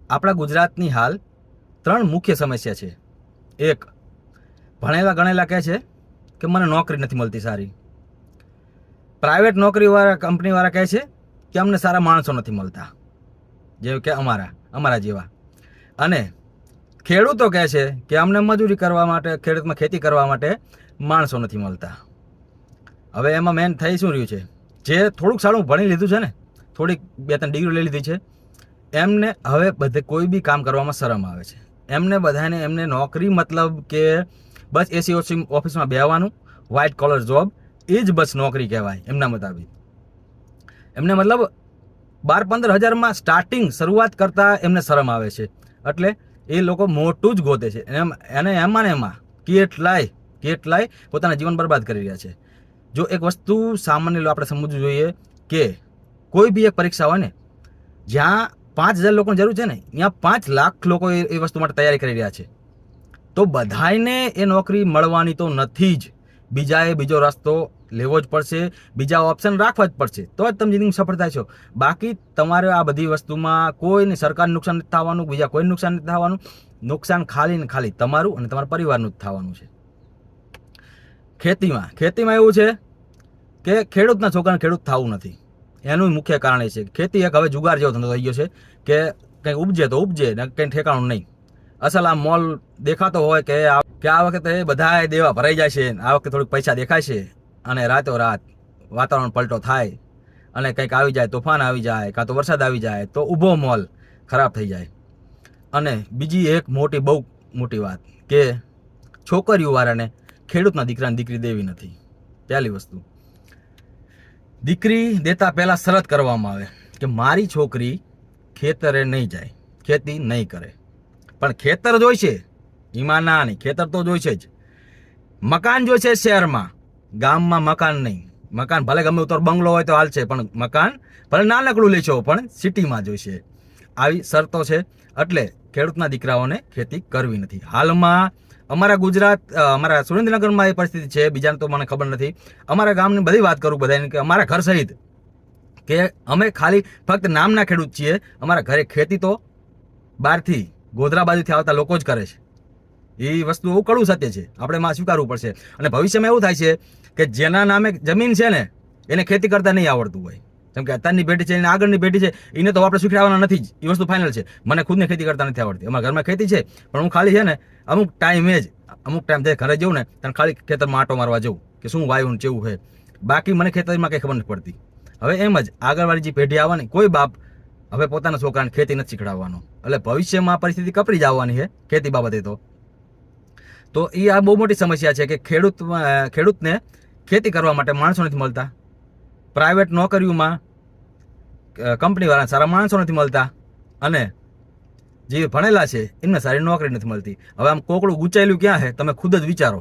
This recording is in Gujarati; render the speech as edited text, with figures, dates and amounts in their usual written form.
આપણા ગુજરાતની હાલ 3 મુખ્ય સમસ્યા છે. એક, ભણેલા ગણેલા કહે છે કે મને નોકરી નથી મળતી સારી. પ્રાઇવેટ નોકરીવાળા કંપનીવાળા કહે છે કે અમને સારા માણસો નથી મળતા, જેવું કે અમારા જેવા. અને ખેડૂતો કહે છે કે અમને મજૂરી કરવા માટે, ખેડૂતમાં ખેતી કરવા માટે માણસો નથી મળતા. હવે એમાં મેન થઈ શું રહ્યું છે? જે થોડુંક સારું ભણી લીધું છે ને, થોડીક 2-3 ડિગ્રી લઈ લીધી છે, એમને હવે બધે કોઈ બી કામ કરવામાં શરમ આવે છે. એમને નોકરી મતલબ કે બસ એસી ઓફિસમાં બેહવાનું, વ્હાઇટ કોલર જોબ, એ જ બસ નોકરી કહેવાય એમના મુતાબિક. એમને મતલબ 12-15 હજારમાં શરૂઆત કરતાં એમને શરમ આવે છે. એટલે એ લોકો મોટું જ ગોતે છે અને એમાં કેટલાય પોતાના જીવન બરબાદ કરી રહ્યા છે. જો એક વસ્તુ સામાન્ય આપણે સમજવું જોઈએ કે કોઈ બી એક પરીક્ષા હોય ને, જ્યાં 5,000 લોકોની જરૂર છે ને, ત્યાં 5 લાખ લોકો એ વસ્તુ માટે તૈયારી કરી રહ્યા છે. તો બધાને એ નોકરી મળવાની તો નથી જ. બીજાએ બીજો રસ્તો લેવો જ પડશે, બીજા ઓપ્શન રાખવા જ પડશે, તો જ તમે જિંદગીમાં સફળ થાય છો. બાકી તમારે આ બધી વસ્તુમાં કોઈને સરકારને નુકસાન નથી થવાનું, બીજા કોઈને નુકસાન નથી થવાનું. નુકસાન ખાલી ને ખાલી તમારું અને તમારા પરિવારનું જ થવાનું છે. ખેતીમાં એવું છે કે ખેડૂતના છોકરાને ખેડૂત થવું નથી. એનું મુખ્ય કારણ એ છે કે ખેતી એક હવે જુગાર જેવો ધંધો થઈ ગયો છે કે કંઈ ઉપજે તો ઉપજે ને કંઈ ઠેકાણું નહીં. અસલ આ મોલ દેખાતો હોય કે આ વખતે બધા દેવા ભરાઈ જાય છે, આ વખતે થોડીક પૈસા દેખાય છે, અને રાતોરાત વાતાવરણ પલટો થાય અને કંઈક આવી જાય, તોફાન આવી જાય, કાં તો વરસાદ આવી જાય, તો ઊભો મોલ ખરાબ થઈ જાય. અને બીજી એક બહુ મોટી વાત કે છોકરીઓવાળાને ખેડૂતના દીકરાને દીકરી દેવી નથી. પહેલી વસ્તુ, દીકરી દેતા પહેલાં શરત કરવામાં આવે કે મારી છોકરી ખેતરે નહીં જાય, ખેતી નહીં કરે. પણ ખેતર જોઈશે, એમાં ના નહીં, ખેતર તો જોઈશે જ. મકાન જોઈશે શહેરમાં, ગામમાં મકાન નહીં. મકાન ભલે ગમે તો બંગલો હોય તો હાલશે, પણ મકાન ભલે નાનકડું લેશો પણ સિટીમાં જોઈશે. આવી શરતો છે. એટલે ખેડૂતના દીકરાઓને ખેતી કરવી નથી. હાલમાં અમારા સુરેન્દ્રનગરમાં એ પરિસ્થિતિ છે, બીજાને તો મને ખબર નથી. અમારા ગામની બધી વાત કરું બધાને કે અમારા ઘર સહિત કે અમે ખાલી ફક્ત નામના ખેડૂત છીએ. અમારા ઘરે ખેતી તો બહારથી ગોધરા બાજુથી આવતા લોકો જ કરે છે. એ વસ્તુ એવું કડવું સત્ય છે, આપણે એમાં સ્વીકારવું પડશે. અને ભવિષ્યમાં એવું થાય છે કે જેના નામે જમીન છે ને, એને ખેતી કરતા નહીં આવડતું હોય. જેમ કે અત્યારની પેઢી છે, એને આગળની પેઢી છે, એને તો આપણે શીખવાડવાના નથી જ. એ વસ્તુ ફાઇનલ છે. મને ખુદને ખેતી કરતા નથી આવડતી. અમારા ઘરમાં ખેતી છે, પણ હું ખાલી છે ને અમુક ટાઈમ જે ઘરે જવું ને, ત્યારે ખાલી ખેતરમાં આંટો મારવા જવું કે શું વાયુ ને કેવું છે. બાકી મને ખેતરમાં કંઈ ખબર નથી પડતી. હવે એમ જ આગળવાળી જે પેઢી આવવાની, કોઈ બાપ હવે પોતાના છોકરાને ખેતી નથી શીખડાવવાનો. એટલે ભવિષ્યમાં પરિસ્થિતિ કપરી જ આવવાની છે ખેતી બાબતે. તો એ આ બહુ મોટી સમસ્યા છે કે ખેડૂતને ખેતી કરવા માટે માણસો નથી મળતા. પ્રાઇવેટ નોકરીઓમાં કંપનીવાળાને સારા માણસો નથી મળતા, અને જે ભણેલા છે એમને સારી નોકરી નથી મળતી. હવે આમ કોકડું ગુચાયેલું ક્યાં છે તમે ખુદ જ વિચારો.